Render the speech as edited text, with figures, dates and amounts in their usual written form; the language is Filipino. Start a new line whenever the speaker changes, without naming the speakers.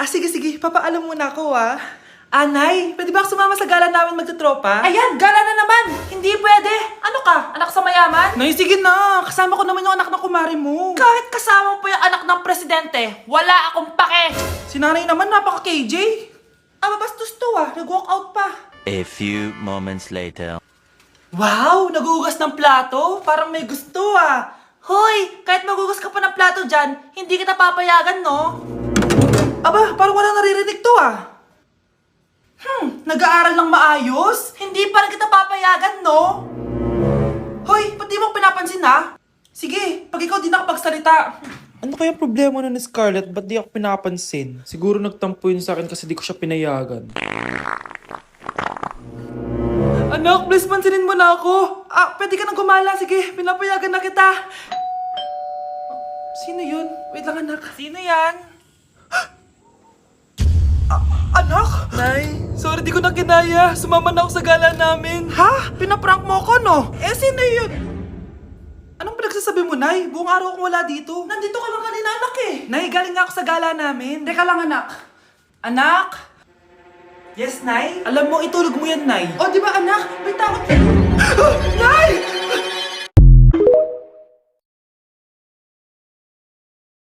Sige. Papaalam muna ako, Nay, pwede ba ako sumama sa gala namin magtutropa?
Ayan, gala na naman! Hindi pwede! Ano ka? Anak sa mayaman?
Nay, sige na. Kasama ko naman yung anak ng kumari mo.
Kahit kasama mo pa yung anak ng presidente, wala akong pake!
Si nanay naman, napaka-KJ. Mabastos to, Nag-walk out pa.
A few moments later.
Wow, nagugas ng plato. Parang may gusto,
Hoy! Kahit magugas ka pa ng plato dyan, hindi kita papayagan, no?
Parang wala naririnig to, Nag-aaral ng maayos?
Hindi pa rin kita papayagan, no?
Hoy, ba't di mo pinapansin, Sige, pag ikaw di nakapagsalita. Ano kaya problema nun ni Scarlett? Ba't di ako pinapansin? Siguro nagtampo yun sa akin kasi di ko siya pinayagan. Anak, please pansinin mo na ako. Pwede ka nang gumala. Sige, pinapayagan na kita. Sino yun? Wait lang, anak.
Sino yan?
Anak? Nay, sorry di ko na kinaya. Sumama na ako sa gala namin. Ha? Pinaprank mo ako, no? Sino yun? Anong pinagsasabi mo, Nay? Buong araw akong wala dito. Nandito ka lang kanina, anak Nay, galing nga ako sa gala namin.
Teka lang, anak.
Anak? Yes, Nay? Alam mo, itulog mo yan, Nay.
O, di ba, anak? May takot.